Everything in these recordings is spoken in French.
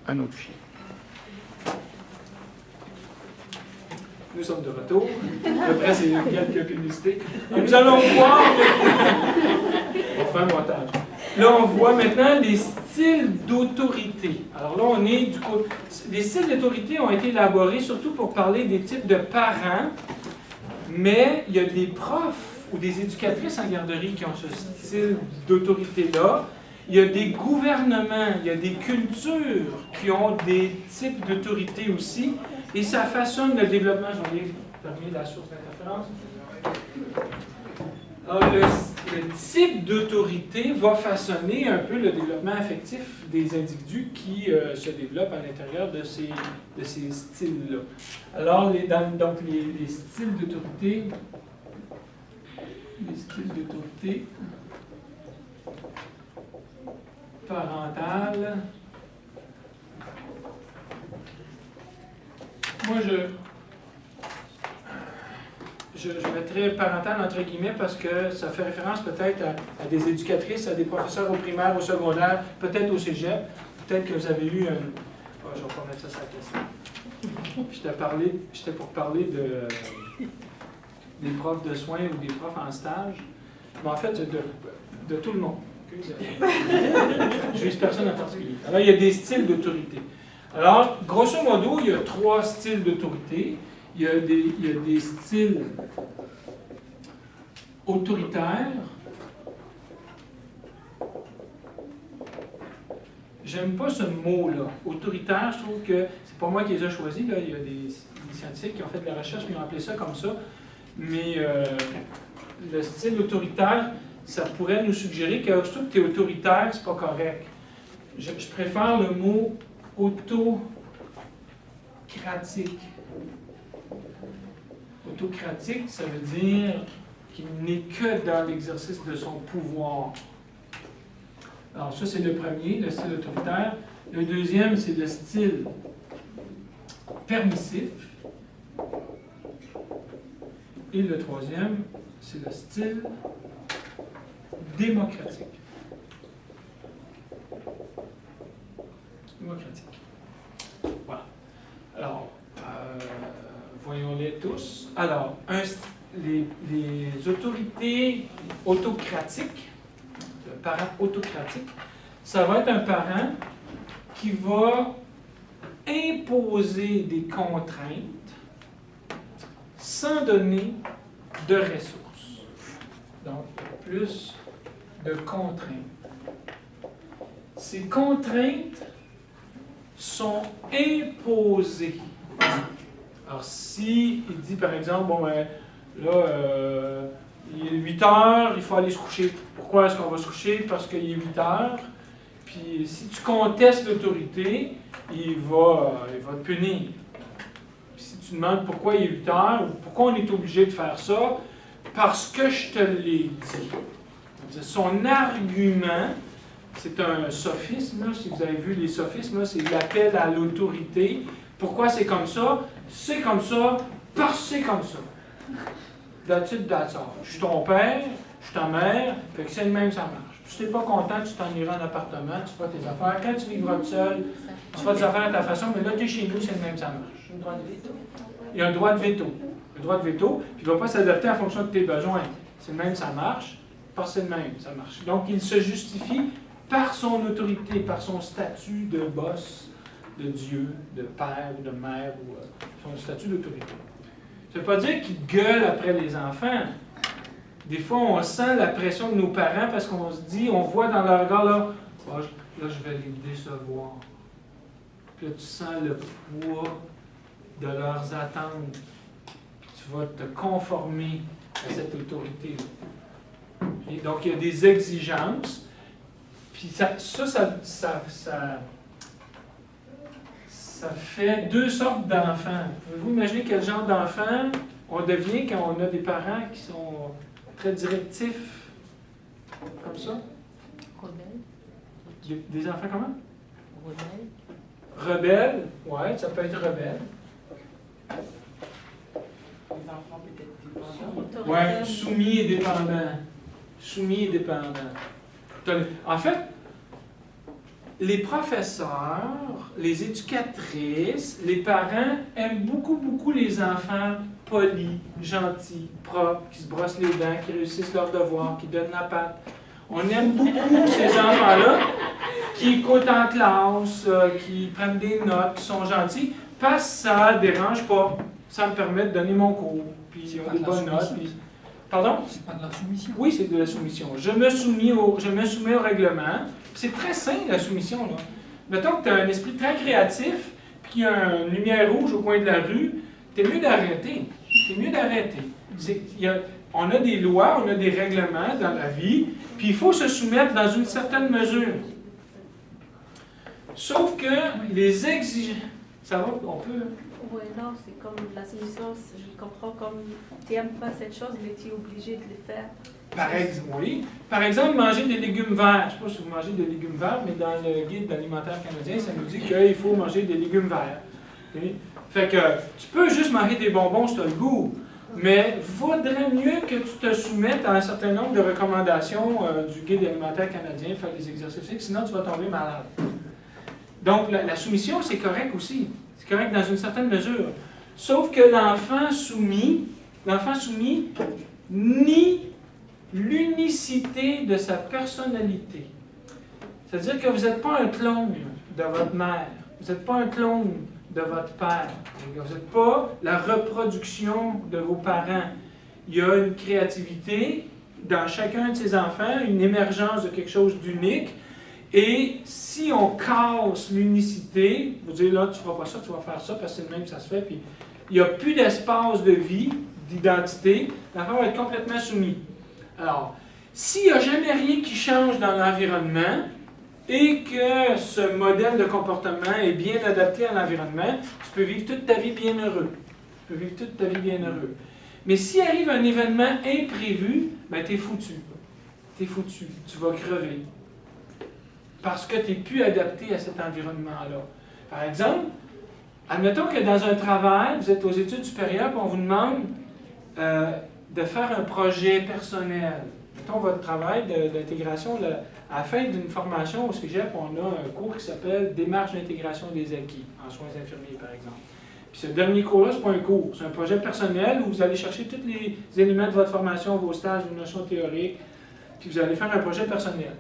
un autre fichier. Nous sommes de retour. Après, c'est quelques publicités. Nous allons voir. On va faire un montage. Là, on voit maintenant les styles d'autorité. Alors là, on est du coup. Les styles d'autorité ont été élaborés surtout pour parler des types de parents, mais il y a des profs ou des éducatrices en garderie qui ont ce style d'autorité-là. Il y a des gouvernements, il y a des cultures qui ont des types d'autorité aussi. Et ça façonne le développement. J'en ai terminé la source d'interférence. Alors, le type d'autorité va façonner un peu le développement affectif des individus qui se développent à l'intérieur de ces styles-là. Alors, les styles d'autorité, parentale. Moi, je mettrais parental entre guillemets parce que ça fait référence peut-être à des éducatrices, à des professeurs au primaire, au secondaire, peut-être au cégep. Peut-être que vous avez eu un... Oh, je vais pas mettre ça sur la question. J'étais pour parler des profs de soins ou des profs en stage. Mais en fait, de tout le monde. Je vise personne en particulier. Alors, il y a des styles d'autorité. Alors, grosso modo, il y a 3 styles d'autorité. Il y a des styles autoritaires. J'aime pas ce mot-là. Autoritaire, je trouve que c'est pas moi qui les ai choisis. Là. Il y a des scientifiques qui ont fait de la recherche qui ont appelé ça comme ça. Mais le style autoritaire, ça pourrait nous suggérer que je trouve que tu es autoritaire, c'est pas correct. Je préfère le mot autocratique. Autocratique, ça veut dire qu'il n'est que dans l'exercice de son pouvoir. Alors ça, c'est le premier, le style autoritaire. Le deuxième, c'est le style permissif. Et le troisième, c'est le style démocratique. Voilà. Alors, voyons-les tous. Alors, les autorités autocratiques, le parent autocratique, ça va être un parent qui va imposer des contraintes sans donner de ressources. Donc, plus de contraintes. Ces contraintes sont imposées. Alors, si il dit, par exemple, bon, ben, là, il est 8 heures, il faut aller se coucher. Pourquoi est-ce qu'on va se coucher? Parce qu'il est 8 heures. Puis, si tu contestes l'autorité, il va te punir. Puis, si tu demandes pourquoi il est 8 heures, ou pourquoi on est obligé de faire ça, parce que je te l'ai dit. Son argument, c'est un sophisme, là, si vous avez vu les sophismes, c'est l'appel à l'autorité. Pourquoi c'est comme ça? C'est comme ça, parce que c'est comme ça. That's it, that's all. Je suis ton père, je suis ta mère, fait que c'est le même, ça marche. Si tu n'es pas content, tu t'en iras en appartement, tu feras tes affaires. Quand tu vivras tout seul, tu feras tes affaires à ta façon, mais là, tu es chez nous, c'est le même, ça marche. Il y a un droit de veto. Un droit de veto, puis il ne va pas s'adapter en fonction de tes besoins. C'est le même, ça marche, parce que c'est le même, ça marche. Donc, il se justifie par son autorité, par son statut de boss, de Dieu, de père ou de mère, ou son statut d'autorité. Ça ne veut pas dire qu'il gueule après les enfants. Des fois, on sent la pression de nos parents parce qu'on se dit, on voit dans leur regard, là, oh, là, je vais les décevoir. Puis là, tu sens le poids de leurs attentes. Puis tu vas te conformer à cette autorité-là. Et donc, il y a des exigences. Puis ça fait 2 sortes d'enfants. Pouvez-vous imaginer quel genre d'enfant on devient quand on a des parents qui sont très directifs, comme ça? Rebelles. Des enfants comment? Rebelles. Rebelles, ouais, ça peut être rebelle. Les enfants peut-être dépendants. Ouais, soumis et dépendants. Soumis et dépendants. En fait, les professeurs, les éducatrices, les parents aiment beaucoup, beaucoup les enfants polis, gentils, propres, qui se brossent les dents, qui réussissent leurs devoirs, qui donnent la patte. On aime beaucoup ces enfants-là qui écoutent en classe, qui prennent des notes, qui sont gentils, parce que ça ne dérange pas. Ça me permet de donner mon cours, puis ils ont des bonnes notes. Puis... Pardon? C'est pas de la soumission. Oui, c'est de la soumission. Je me soumets au règlement. C'est très sain, la soumission, là. Mettons que tu as un esprit très créatif, puis qu'il y a une lumière rouge au coin de la rue, t'es mieux d'arrêter. T'es mieux d'arrêter. On a des lois, on a des règlements dans la vie, puis il faut se soumettre dans une certaine mesure. Sauf que les exigences... Ça va, on peut... Oui, non, c'est comme la soumission, je comprends comme tu n'aimes pas cette chose, mais tu es obligé de le faire. Par exemple, manger des légumes verts. Je ne sais pas si vous mangez des légumes verts, mais dans le guide alimentaire canadien, ça nous dit qu'il faut manger des légumes verts. Okay? Fait que tu peux juste manger des bonbons si tu as le goût, mais il vaudrait mieux que tu te soumettes à un certain nombre de recommandations du guide alimentaire canadien, faire des exercices physiques, sinon tu vas tomber malade. Donc la soumission, c'est correct aussi. C'est correct dans une certaine mesure. Sauf que l'enfant soumis nie l'unicité de sa personnalité. C'est-à-dire que vous n'êtes pas un clone de votre mère. Vous n'êtes pas un clone de votre père. Vous n'êtes pas la reproduction de vos parents. Il y a une créativité dans chacun de ces enfants, une émergence de quelque chose d'unique. Et si on casse l'unicité, vous dites là, tu ne feras pas ça, tu vas faire ça, parce que c'est le même que ça se fait, puis il n'y a plus d'espace de vie, d'identité, l'enfant va être complètement soumis. Alors, s'il n'y a jamais rien qui change dans l'environnement et que ce modèle de comportement est bien adapté à l'environnement, tu peux vivre toute ta vie bien heureux. Tu peux vivre toute ta vie bien heureux. Mais s'il arrive un événement imprévu, ben t'es foutu. T'es foutu. Tu vas crever. Parce que tu n'es plus adapté à cet environnement-là. Par exemple, admettons que dans un travail, vous êtes aux études supérieures et on vous demande de faire un projet personnel. Mettons votre travail d'intégration, à la fin d'une formation au Cégep, on a un cours qui s'appelle « Démarche d'intégration des acquis » en soins infirmiers, par exemple. Puis ce dernier cours-là, ce n'est pas un cours, c'est un projet personnel où vous allez chercher tous les éléments de votre formation, vos stages, vos notions théoriques, puis vous allez faire un projet personnel.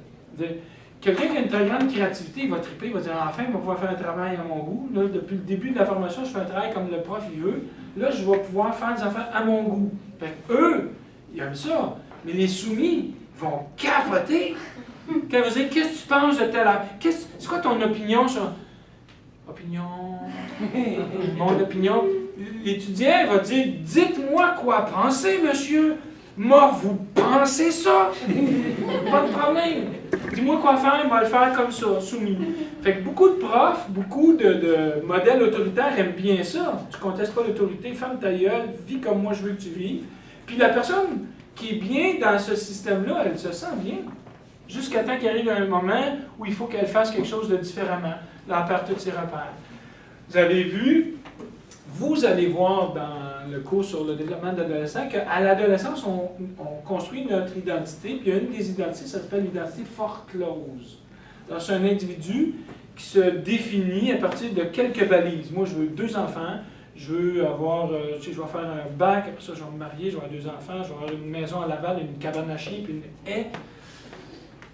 Quelqu'un qui a une très grande créativité, il va triper, il va dire « Enfin, je vais pouvoir faire un travail à mon goût. Là, depuis le début de la formation, je fais un travail comme le prof il veut. Là, je vais pouvoir faire des affaires à mon goût. » Fait qu'eux, ils aiment ça. Mais les soumis vont capoter. Quand vous dites « Qu'est-ce que tu penses de telle affaire? C'est quoi ton opinion sur... » Opinion... Mon opinion... L'étudiant va dire « Dites-moi quoi penser, monsieur. Moi, vous pensez ça? Pas de problème. Dis-moi quoi faire, il va le faire comme ça, soumis. » Fait que beaucoup de profs, beaucoup de modèles autoritaires aiment bien ça. Tu ne contestes pas l'autorité, ferme ta gueule, vis comme moi je veux que tu vives. Puis la personne qui est bien dans ce système-là, elle se sent bien. Jusqu'à temps qu'il arrive un moment où il faut qu'elle fasse quelque chose de différemment. Là, elle perd tous ses repères. Vous avez vu, vous allez voir dans le cours sur le développement de l'adolescent qu'à l'adolescence, on construit notre identité, puis il y a une des identités, ça s'appelle l'identité foreclose. Alors, c'est un individu qui se définit à partir de quelques balises. Moi, je veux 2 enfants, je veux avoir, je vais faire un bac, après ça, je vais me marier, je vais avoir 2 enfants, je vais avoir une maison à Laval, une cabane à chien, puis une haie.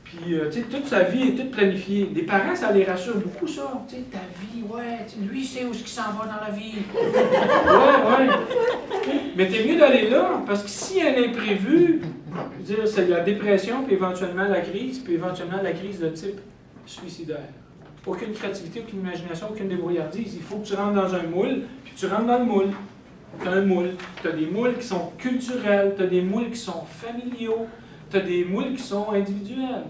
Puis, tu sais, toute sa vie est toute planifiée. Les parents, ça les rassure beaucoup, ça. Tu sais, ta vie, ouais, lui, il sait où il s'en va dans la vie. Ouais. Mais t'es mieux d'aller là, parce que s'il y a un imprévu, je veux dire, c'est la dépression, puis éventuellement la crise, puis éventuellement la crise de type suicidaire. Aucune créativité, aucune imagination, aucune débrouillardise. Il faut que tu rentres dans un moule, puis tu rentres dans le moule. Tu as un moule. Tu as des moules qui sont culturels, tu as des moules qui sont familiaux, tu as des moules qui sont individuels.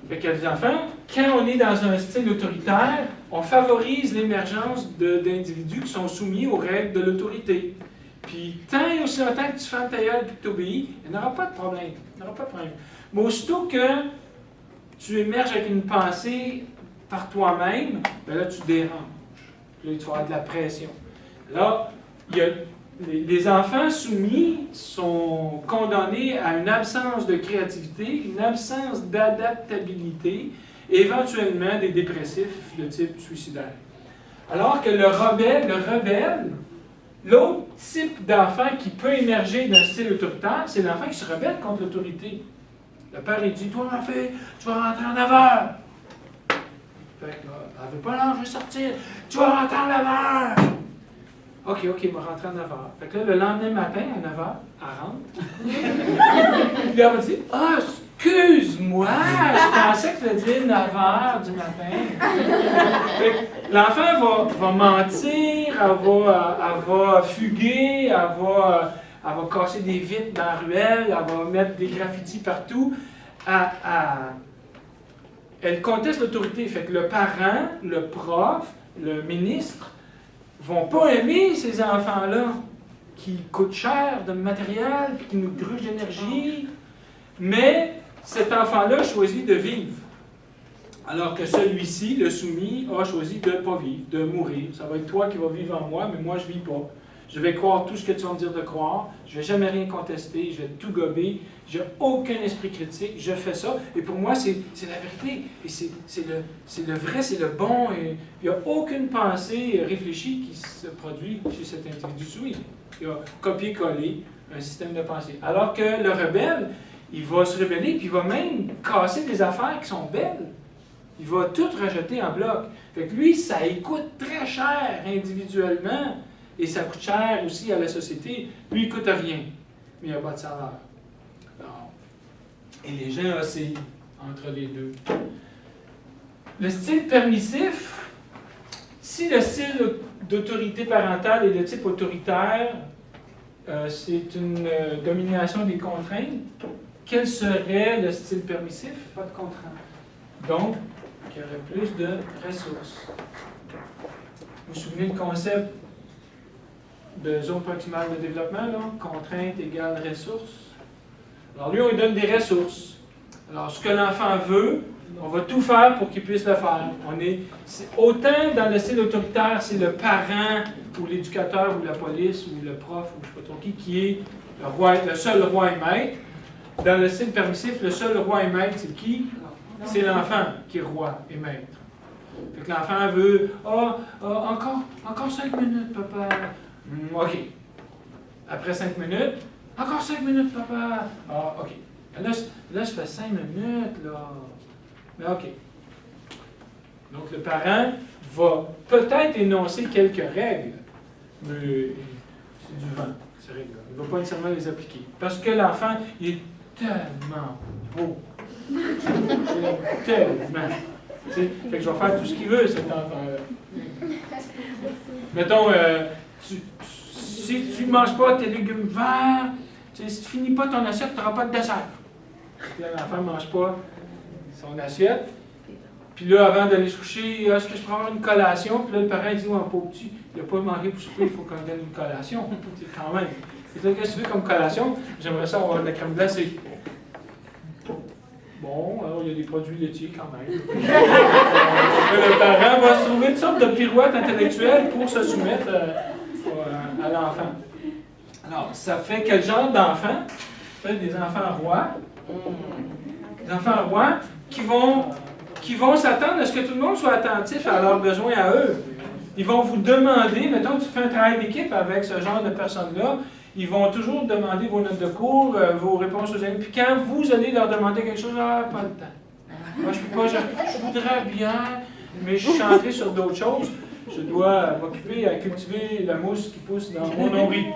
Fait que les enfants, quand on est dans un style autoritaire, on favorise l'émergence d'individus qui sont soumis aux règles de l'autorité. Puis, tant et aussi longtemps que tu fermes ta gueule et que tu obéis, il n'y aura pas de problème. Il n'y aura pas de problème. Mais aussitôt que tu émerges avec une pensée par toi-même, ben là, tu déranges. Là, tu vas avoir de la pression. Là, les enfants soumis sont condamnés à une absence de créativité, une absence d'adaptabilité et éventuellement des dépressifs de type suicidaire. Alors que le rebelle, l'autre type d'enfant qui peut émerger d'un style autoritaire, c'est l'enfant qui se rebelle contre l'autorité. Le père, il dit, toi, ma fille, tu vas rentrer en 9 heures. Fait que, elle veut pas, non, je vais sortir. Tu vas rentrer en 9 heures. OK, il va rentrer en 9 heures. Fait que là, le lendemain matin, à 9 heures, elle rentre. Puis elle va dire, ah, excuse-moi, je pensais que tu allais dire 9 heures du matin. Fait que l'enfant va mentir, elle va fuguer, elle va casser des vitres dans la ruelle, elle va mettre des graffitis partout. Elle conteste l'autorité. Fait que le parent, le prof, le ministre vont pas aimer ces enfants-là qui coûtent cher de matériel, qui nous grugent d'énergie. Mais cet enfant-là choisit de vivre. Alors que celui-ci, le soumis, a choisi de ne pas vivre, de mourir. Ça va être toi qui vas vivre en moi, mais moi, je ne vis pas. Je vais croire tout ce que tu vas me dire de croire. Je ne vais jamais rien contester. Je vais tout gober. Je n'ai aucun esprit critique. Je fais ça. Et pour moi, c'est la vérité. Et c'est le vrai, c'est le bon. Et il n'y a aucune pensée réfléchie qui se produit chez cet individu soumis. Il y a copier-coller un système de pensée. Alors que le rebelle, il va se rebeller, puis il va même casser des affaires qui sont belles. Il va tout rejeter en bloc. Fait que lui, ça lui coûte très cher individuellement. Et ça coûte cher aussi à la société. Lui, il ne coûte rien, mais il n'y a pas de salaire. Et les gens oscillent entre les deux. Le style permissif, si le style d'autorité parentale est de type autoritaire, c'est une domination des contraintes, quel serait le style permissif? Pas de contrainte. Donc, il y aurait plus de ressources. Vous vous souvenez le concept de zone proximale de développement, là? Contrainte égale ressources. Alors lui, on lui donne des ressources. Alors, ce que l'enfant veut, on va tout faire pour qu'il puisse le faire. Autant dans le style autoritaire, c'est le parent ou l'éducateur ou la police ou le prof ou je ne sais pas trop qui est le seul roi et maître. Dans le style permissif, le seul roi et maître, c'est qui? C'est l'enfant qui est roi et maître. Fait que l'enfant veut encore 5 minutes, papa. OK. Après 5 minutes, encore 5 minutes, papa. Ah, OK. Là, je fais 5 minutes, là. Mais OK. Donc, le parent va peut-être énoncer quelques règles, mais c'est du vent, ces règles-là. Il ne va pas nécessairement les appliquer. Parce que l'enfant, il est tellement beau. Tellement. Fait que je vais faire tout ce qu'il veut, cet enfant-là. Mettons, si tu ne manges pas tes légumes verts, si tu ne finis pas ton assiette, tu n'auras pas de dessert. Puis là, l'enfant ne mange pas son assiette. Puis là, avant d'aller se coucher, est-ce que je peux avoir une collation? Puis là, le parent dit, ouais, pauvre petit, il n'a pas mangé pour souper, il faut qu'on donne une collation. C'est quand même. Et toi, qu'est-ce que tu veux comme collation? J'aimerais ça avoir de la crème glacée. Bon, alors il y a des produits laitiers quand même. Le parent va se trouver une sorte de pirouette intellectuelle pour se soumettre à l'enfant. Alors, ça fait quel genre d'enfant? Ça fait des enfants rois. Des enfants rois qui vont s'attendre à ce que tout le monde soit attentif à leurs besoins à eux. Ils vont vous demander, mettons que tu fais un travail d'équipe avec ce genre de personnes-là, ils vont toujours demander vos notes de cours, vos réponses aux amis. Puis quand vous allez leur demander quelque chose, pas le temps. Moi, je peux pas, je voudrais bien, mais je suis centré sur d'autres choses. Je dois m'occuper à cultiver la mousse qui pousse dans mon nombril.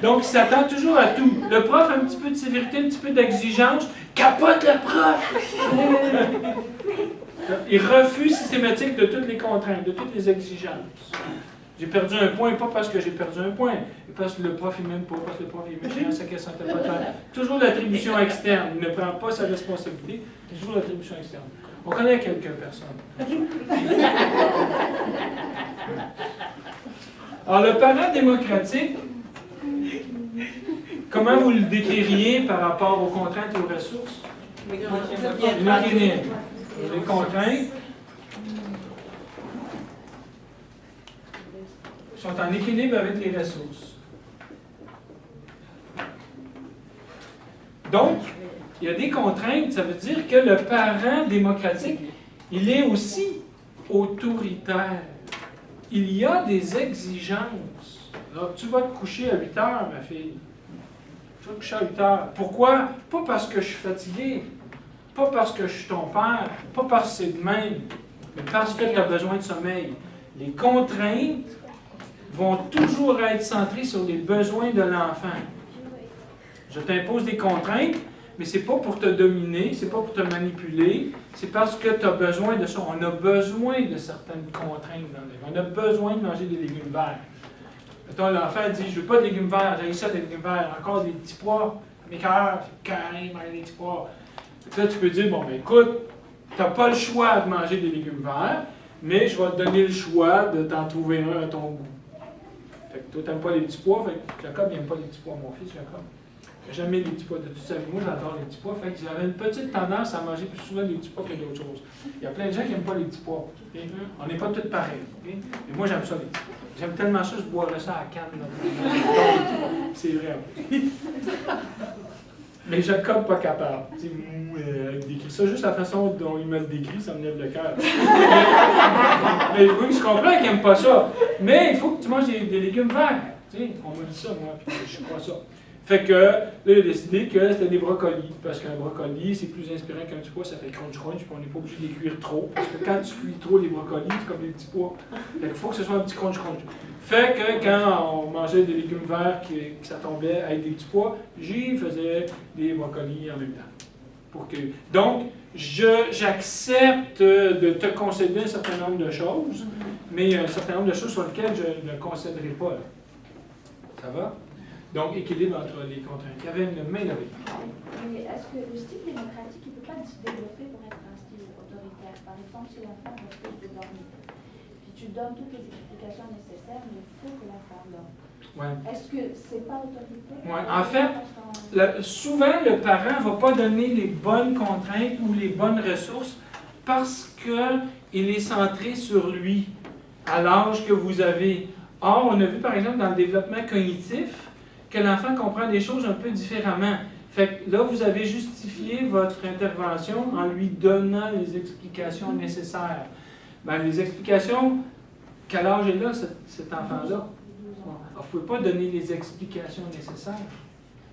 Donc, il s'attend toujours à tout. Le prof a un petit peu de sévérité, un petit peu d'exigence. Capote le prof! Il refuse systématique de toutes les contraintes, de toutes les exigences. J'ai perdu un point, pas parce que j'ai perdu un point, mais parce que le prof il m'aime pas, parce que le prof est méchant, c'est qu'elle ne sentait pas faire. Toujours l'attribution externe. Il ne prend pas sa responsabilité, toujours l'attribution externe. On connaît quelques personnes. Alors, le parent démocratique, comment vous le décririez par rapport aux contraintes et aux ressources? Les contraintes sont en équilibre avec les ressources. Donc, il y a des contraintes, ça veut dire que le parent démocratique, il est aussi autoritaire. Il y a des exigences. Alors, tu vas te coucher à 8 heures, ma fille. Tu vas te coucher à 8 heures. Pourquoi? Pas parce que je suis fatigué, pas parce que je suis ton père, pas parce que c'est de même, mais parce que tu as besoin de sommeil. Les contraintes vont toujours être centrées sur les besoins de l'enfant. Je t'impose des contraintes, mais c'est pas pour te dominer, c'est pas pour te manipuler, c'est parce que tu as besoin de ça. On a besoin de certaines contraintes dans la vie. On a besoin de manger des légumes verts. Mettons, l'enfant dit, je veux pas de légumes verts, j'ai ça des légumes verts, encore des petits pois, mes cœurs, c'est carré, manger des petits pois. Là, tu peux dire, bon, ben écoute, tu n'as pas le choix de manger des légumes verts, mais je vais te donner le choix de t'en trouver un à ton goût. Fait que toi, tu n'aimes pas les petits pois, fait que Jacob, il n'aime pas les petits pois, mon fils, Jacob. J'aime les petits pois de toute sa vie. Moi, j'adore les petits pois. Fait que j'avais une petite tendance à manger plus souvent les petits pois que d'autres choses. Il y a plein de gens qui n'aiment pas les petits pois. Okay? On n'est pas tous pareils. Okay? Mais moi, j'aime ça, les petits pois. J'aime tellement ça, je boirais ça à la canne. C'est vrai. Mais Jacob, pas capable. Il décrit ça juste la façon dont il me le décrit, ça me lève le cœur. Mais oui, je comprends qu'il n'aime pas ça. Mais il faut que tu manges des légumes verts. T'sais, on m'a dit ça, moi, puis je ne suis pas ça. Fait que là, il a décidé que c'était des brocolis, parce qu'un brocoli, c'est plus inspirant qu'un petit pois, ça fait crunch-crunch, puis on n'est pas obligé de les cuire trop, parce que quand tu cuis trop les brocolis, c'est comme des petits pois. Fait qu'il faut que ce soit un petit crunch-crunch. Fait que quand on mangeait des légumes verts, que ça tombait avec des petits pois, j'y faisais des brocolis en même temps. Pour que... Donc, j'accepte de te concéder un certain nombre de choses, mais il y a un certain nombre de choses sur lesquelles je ne concéderai pas. Là. Ça va? Donc, équilibre entre les contraintes. Il y avait une main levée. Mais est-ce que le style démocratique, il ne peut pas se développer pour être un style autoritaire? Par exemple, si l'enfant refuse de dormir, puis tu donnes toutes les explications nécessaires, mais il faut que l'enfant dorme. Ouais. Est-ce que c'est pas autoritaire? Ouais. En fait, souvent, le parent ne va pas donner les bonnes contraintes ou les bonnes ressources parce qu'il est centré sur lui, à l'âge que vous avez. Or, on a vu, par exemple, dans le développement cognitif, que l'enfant comprend des choses un peu différemment. Fait que là, vous avez justifié votre intervention en lui donnant les explications nécessaires. Bien, les explications, quel âge est là, cet enfant-là? Vous ne pouvez pas donner les explications nécessaires.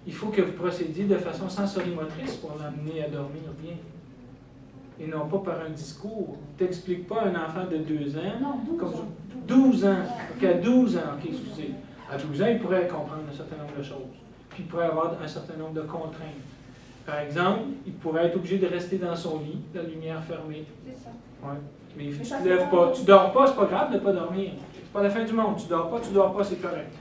Il faut que vous procédiez de façon sensorimotrice pour l'amener à dormir bien. Et non pas par un discours. Tu n'expliques pas à un enfant de 2 ans. Non, 12 comme ans. 12 ans. OK, à 12 ans, OK, excusez. À 12 ans, il pourrait comprendre un certain nombre de choses. Puis il pourrait avoir un certain nombre de contraintes. Par exemple, il pourrait être obligé de rester dans son lit, la lumière fermée. C'est ça. Ouais. Mais tu ne te lèves pas. Tu dors pas, c'est pas grave de ne pas dormir. C'est pas la fin du monde. Tu dors pas, c'est correct.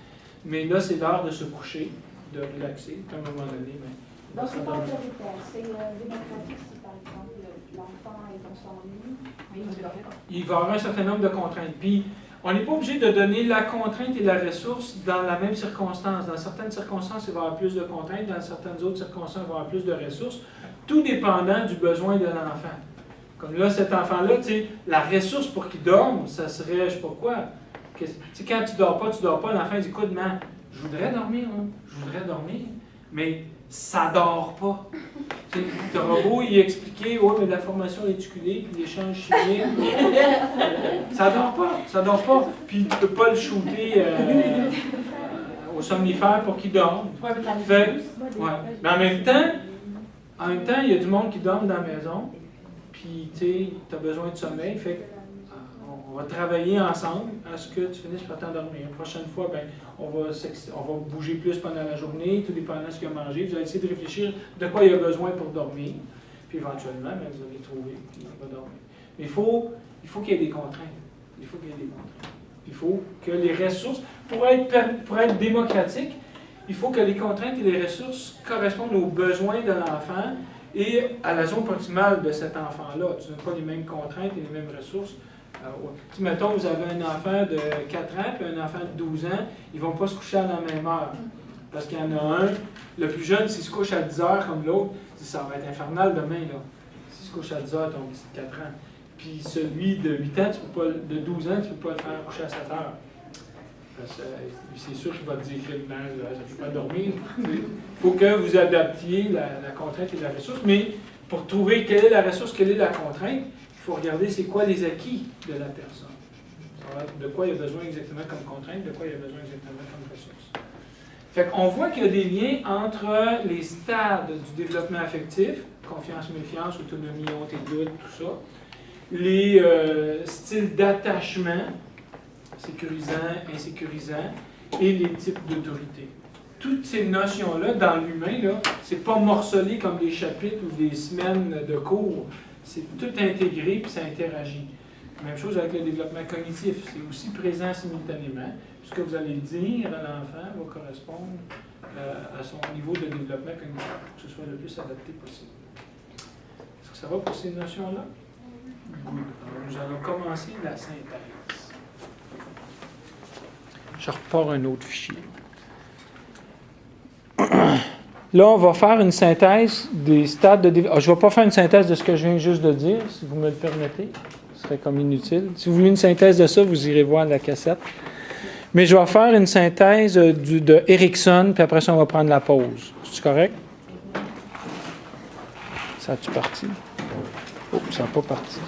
Mais là, c'est l'heure de se coucher, de relaxer. À un moment donné, mais Donc, c'est pas autoritaire, c'est démocratique si, par exemple, l'enfant est dans son lit. il va y avoir un certain nombre de contraintes. Puis, on n'est pas obligé de donner la contrainte et la ressource dans la même circonstance. Dans certaines circonstances, il va y avoir plus de contraintes. Dans certaines autres circonstances, il va y avoir plus de ressources. Tout dépendant du besoin de l'enfant. Comme là, cet enfant-là, tu sais, la ressource pour qu'il dorme, ça serait, je ne sais pas quoi. Tu sais, quand tu dors pas, l'enfant dit, écoute, man, je voudrais dormir, hein. Je voudrais dormir, mais ça dort pas. Tu auras beau y expliquer, ouais, mais la formation réticulée, puis l'échange chimique, ça dort pas. Puis tu peux pas le shooter au somnifère pour qu'il dorme. Fait, ouais. Mais en même temps, il y a du monde qui dorme dans la maison, puis tu as besoin de sommeil, fait on va travailler ensemble à ce que tu finisses par t'endormir. La prochaine fois, ben, on va bouger plus pendant la journée, tout dépendant de ce qu'il a mangé. Vous allez essayer de réfléchir de quoi il a besoin pour dormir. Puis éventuellement, ben, vous allez trouver, puis il va dormir. Mais il faut qu'il y ait des contraintes. Il faut que les ressources, pour être démocratique, il faut que les contraintes et les ressources correspondent aux besoins de l'enfant et à la zone proximale de cet enfant-là. Tu n'as pas les mêmes contraintes et les mêmes ressources. Si, mettons, vous avez un enfant de 4 ans et un enfant de 12 ans, ils ne vont pas se coucher à la même heure. Parce qu'il y en a un, le plus jeune, s'il se couche à 10 heures comme l'autre, ça va être infernal demain, là. S'il se couche à 10 heures, ton petit de 4 ans. Puis celui de 8 ans, de 12 ans, tu ne peux pas le faire coucher à 7 heures. Parce que, c'est sûr qu'il va te dire criminel, ça ne peut pas dormir. Il faut que vous adaptiez la contrainte et la ressource, mais pour trouver quelle est la ressource, quelle est la contrainte, il faut regarder c'est quoi les acquis de la personne. De quoi il a besoin exactement comme contrainte, de quoi il a besoin exactement comme ressource. Fait qu'on voit qu'il y a des liens entre les stades du développement affectif, confiance, méfiance, autonomie, honte et doute, tout ça, les styles d'attachement, sécurisant, insécurisant, et les types d'autorité. Toutes ces notions-là, dans l'humain, c'est pas morcelé comme des chapitres ou des semaines de cours. C'est tout intégré puis ça interagit. Même chose avec le développement cognitif. C'est aussi présent simultanément. Ce que vous allez dire à l'enfant va correspondre à son niveau de développement cognitif pour que ce soit le plus adapté possible. Est-ce que ça va pour ces notions-là? Good. Alors, nous allons commencer la synthèse. Je repars un autre fichier. Là, on va faire une synthèse des stades de développement. Je ne vais pas faire une synthèse de ce que je viens juste de dire, si vous me le permettez. Ce serait comme inutile. Si vous voulez une synthèse de ça, vous irez voir la cassette. Mais je vais faire une synthèse de Erikson, puis après ça, on va prendre la pause. C'est correct? Ça a-tu parti? Oh, ça n'a pas parti.